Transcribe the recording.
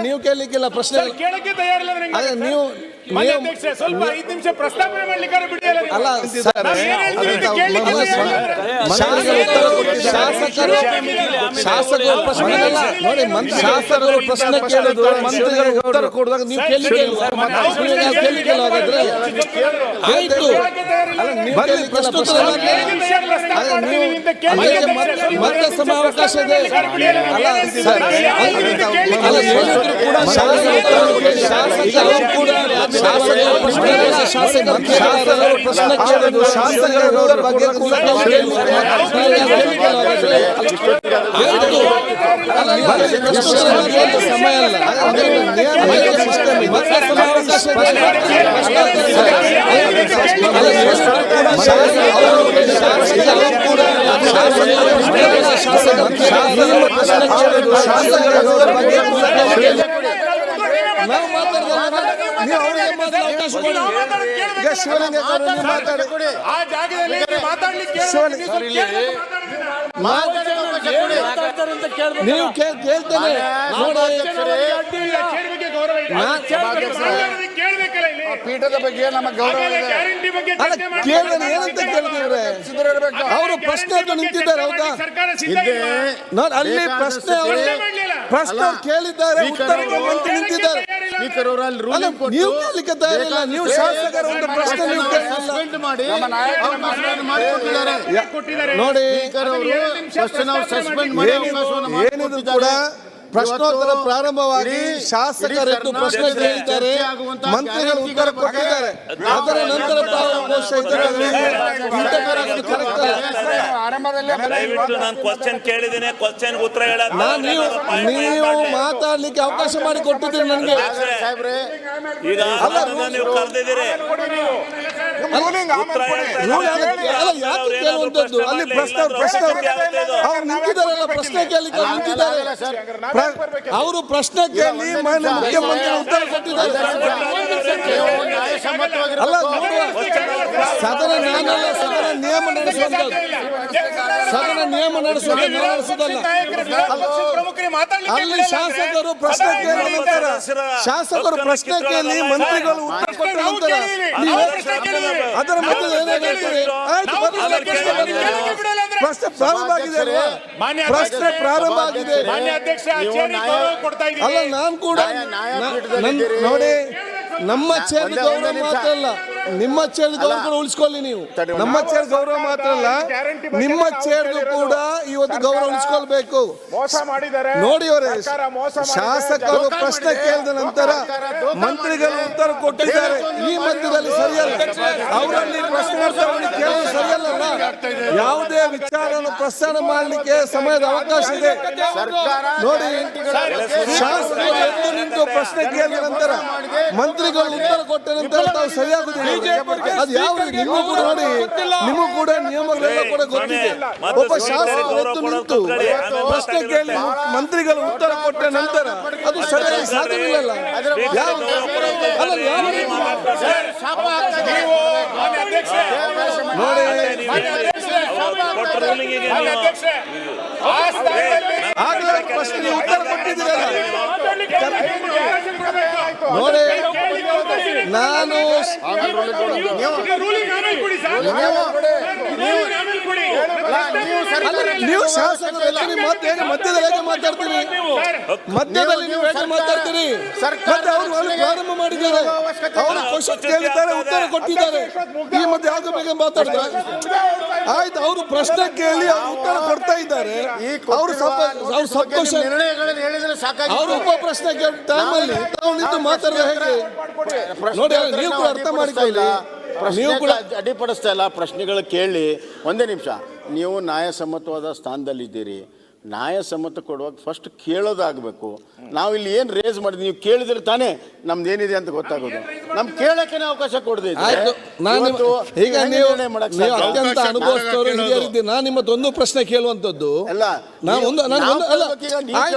ನೀವು ಕೇಳಲಿಕ್ಕಿಲ್ಲ ಪ್ರಶ್ನೆ ಕೇಳಕ್ಕೆ ತಯಾರಿಲ್ಲ. ನೀವು ಸ್ವಲ್ಪ 5 ನಿಮಿಷ ಪ್ರಸ್ತಾಪನೆ ಮಾಡ್ಲಿಕ್ಕೆ ಬಿಡಿಯಲ್ಲ. ಅಲ್ಲ ಶಾಸಕರು ಪ್ರಶ್ನೆ ನೋಡಿ, ಶಾಸಕರು ಪ್ರಶ್ನೆ ಕೇಳಿದ್ರು ಮಂತ್ರಿಗಳು ಉತ್ತರ ಕೊಡುವಾಗ ನೀವು ಕೇಳಲಿಕ್ಕೆ ಆಯ್ತು. ಮತ್ತೆ ಸಮಾವಕಾಶ ಇದೆ. ಶಾಸಕರು ಪ್ರಶ್ನೆ ಕೇಳಿದ್ರು, ಶಾಸಕರ ಬಗ್ಗೆ ಕೂಡ ಸಮಯ ಅಲ್ಲ. ನಾವು ನೀವು ಕೇಳ್ತೇನೆ ಪೀಠದ ಬಗ್ಗೆ ನಮ್ಮ ಗೌರವ ಏನಂತ ಕೇಳಿದ್ರೆ ಅವರು ಪ್ರಶ್ನೆ ನಿಂತಿದ್ದಾರೆ. ಹೌದಾ? ಅಲ್ಲಿ ಪ್ರಶ್ನೆ ಪ್ರಶ್ನೆ ಕೇಳಿದ್ದಾರೆ, ಉತ್ತರಕ್ಕೆ ಮಂತ್ರಿ ನಿಂತಿದ್ದಾರೆ. ನೀವು ಕೇಳಲಿಕ್ಕೆ ತಯಾರಿಲ್ಲ. ನೀವು ಶಾಸಕರ ಒಂದು ಪ್ರಶ್ನೆ ನೋಡಿ, ಏನಿದ್ರು ಕೂಡ ಪ್ರಶ್ನೋತ್ತರ ಪ್ರಾರಂಭವಾಗಿ ಶಾಸಕರೆದ್ದು ಪ್ರಶ್ನೆ ಕೇಳಿದ್ದಾರೆ, ಮಂತ್ರಿಗಳು ಉತ್ತರ ಕೊಟ್ಟಿದ್ದಾರೆ. ಅದರ ನಂತರ ನೀವು ಮಾತಾಡ್ಲಿಕ್ಕೆ ಅವಕಾಶ ಮಾಡಿ ಕೊಟ್ಟಿದ್ದೀರಿ ನನಗೆ. ಯಾಕೆ ಕೇಳುವಂತದ್ದು? ಅಲ್ಲಿ ಪ್ರಶ್ನೆ ಅವ್ರು ನಿಂತಿದ್ದಾರಲ್ಲ, ಪ್ರಶ್ನೆ ಕೇಳಲಿಕ್ಕೆ ನಿಂತಿದ್ದಾರೆ. ಅವರು ಪ್ರಶ್ನೆ ಕೇಳಿ ಮುಖ್ಯಮಂತ್ರಿ ಉತ್ತರ ಕೊಟ್ಟಿದ್ದಾರೆ. ಅಲ್ಲ, ಸದನ ನಾನಲ್ಲ, ಸದನ ನಿಯಮ ನಡೆಸುವಂತದ್ದು. ಸದನ ನಿಯಮ ನಡೆಸುವುದಲ್ಲ. ಅಲ್ಲಿ ಶಾಸಕರು ಪ್ರಶ್ನೆ ಕೇಳಿದ ನಂತರ, ಶಾಸಕರು ಪ್ರಶ್ನೆ ಕೇಳಿ ಮಂತ್ರಿಗಳು ಉತ್ತರ ಕೊಟ್ಟ ನಂತರ ಅದರ ಮಧ್ಯೆ ಏನಾಗ್ತದೆ? ಪ್ರಶ್ನೆ ಪ್ರಾರಂಭ ಆಗಿದೆ ಅಲ್ವಾ? ಪ್ರಶ್ನೆ ಪ್ರಾರಂಭ ಆಗಿದೆ. ಅಲ್ಲ, ನಾನು ಕೂಡ ನೋಡಿ, ನಮ್ಮ ಚೇರ್ ಗೌರವ ಮಾತ್ರ ಅಲ್ಲ, ನಿಮ್ಮ ಚೇರ್ ಗೌರವ ಉಳಿಸ್ಕೊಳ್ಳಿ. ನೀವು ನಮ್ಮ ಚೇರ್ ಗೌರವ ಮಾತ್ರ ಅಲ್ಲ, ನಿಮ್ಮ ಚೇರ್ ಕೂಡ ಇವತ್ತು ಗೌರವ ಉಳಿಸ್ಕೊಳ್ಬೇಕು. ನೋಡಿ ಅವರೇ, ಶಾಸಕರು ಪ್ರಶ್ನೆ ಕೇಳಿದ ನಂತರ ಮಂತ್ರಿಗಳು ಉತ್ತರ ಕೊಟ್ಟಿದ್ದಾರೆ. ಈ ಮಧ್ಯದಲ್ಲಿ ಸರಿಯಲ್ಲ. ಅವರಲ್ಲಿ ಪ್ರಶ್ನೆ ಕೇಳಲು ಸರಿಯಲ್ಲ. ಯಾವುದೇ ವಿಚಾರವನ್ನು ಪ್ರಸ್ಥಾನ ಮಾಡಲಿಕ್ಕೆ ಸಮಯದ ಅವಕಾಶ ಇದೆ. ನೋಡಿ, ಶಾಸಕರು ಎದ್ದು ನಿಂತು ಪ್ರಶ್ನೆ ಕೇಳಿದ ನಂತರ ಮಂತ್ರಿಗಳು ಉತ್ತರ ಕೊಟ್ಟ ನಂತರ ತಾವು ಸರಿಯಾಗುದಿಲ್ಲ. ಅದು ಯಾವ ನಿಮಗೂ ಕೂಡ ನೋಡಿ, ನಿಮಗೂ ಕೂಡ ನಿಯಮಗಳೆಲ್ಲ ಕೂಡ ಗೊತ್ತಿದೆ. ಒಬ್ಬ ಶಾಸಕರು ಎದ್ದು ನಿಂತು ಪ್ರಶ್ನೆ ಕೇಳಿ ಮಂತ್ರಿಗಳು ಉತ್ತರ ಕೊಟ್ಟ ನಂತರ ಅದು ಸರಿಯಾಗಿ ಸಾಧ್ಯವಿಲ್ಲ. ನೋಡಿ, ಆಗಲೇ ಪ್ರಶ್ನೆ ಉತ್ತರ ಕೊಟ್ಟಿದ್ದೀರಲ್ಲ. ನೋಡಿ, ನಾನು ನೀವು ಶಾಸಕರು ಮಧ್ಯದಲ್ಲಿ ಹೇಗೆ ಮಾತಾಡ್ತೀರಿ? ಮಧ್ಯದಲ್ಲಿ ನೀವು ಹೇಗೆ ಮಾತಾಡ್ತೀರಿ? ಮತ್ತೆ ಅವರು ಪ್ರಾರಂಭ ಮಾಡಿದ್ದಾರೆ, ಅವರು ಕ್ವಶನ್ ಕೇಳಿದ್ದಾರೆ, ಉತ್ತರ ಕೊಟ್ಟಿದ್ದಾರೆ. ಈ ಮಧ್ಯೆ ಯಾಕೆ ಬೇಗ ಮಾತಾಡ್ತಾರೆ? ಆಯ್ತು, ಅವರು ಪ್ರಶ್ನೆ ಕೇಳಿ ಅವರು ಉತ್ತರ ಕೊಡ್ತಾ ಇದ್ದಾರೆ. ಅವರು ಅವರು ಉಪ ಪ್ರಶ್ನೆ ಕೇಳಿದ ಟೈಮಲ್ಲಿ ತಾವು ನಿಂತು ಮಾತಾಡಿದ್ರೆ ಹೇಗೆ? ನೋಡಿ, ನೀವು ಕೂಡ ಅರ್ಥ ಮಾಡಿಕೊಳ್ಳಿ. ನೀವು ಕೂಡ ಅಡ್ಡಿಪಡಿಸ್ತಾ ಇಲ್ಲ. ಪ್ರಶ್ನೆಗಳು ಕೇಳಿ. ಒಂದೇ ನಿಮಿಷ, ನೀವು ನ್ಯಾಯಸಮ್ಮತವಾದ ಸ್ಥಾನದಲ್ಲಿದ್ದೀರಿ. ನ್ಯಾಯಸಮ್ಮತ ಕೊಡುವಾಗ ಫಸ್ಟ್ ಕೇಳೋದಾಗಬೇಕು. ನಾವು ಇಲ್ಲಿ ಏನು ರೇಸ್ ಮಾಡಿದ್ವಿ, ನೀವು ಕೇಳಿದ್ರೆ ತಾನೇ ನಮ್ದು ಏನಿದೆ ಅಂತ ಗೊತ್ತಾಗೋದು. ನಮ್ಗೆ ಕೇಳಕ್ಕೆ ಅವಕಾಶ ಕೊಡದೆ ಈಗ ನೀವು ಅತ್ಯಂತ ಅನುಭವಿಸ್ತವರು ಹಿರಿಯರಿದ್ದೀರಿ. ನಾನು ನಿಮ್ಮದೊಂದು ಪ್ರಶ್ನೆ ಕೇಳುವಂಥದ್ದು,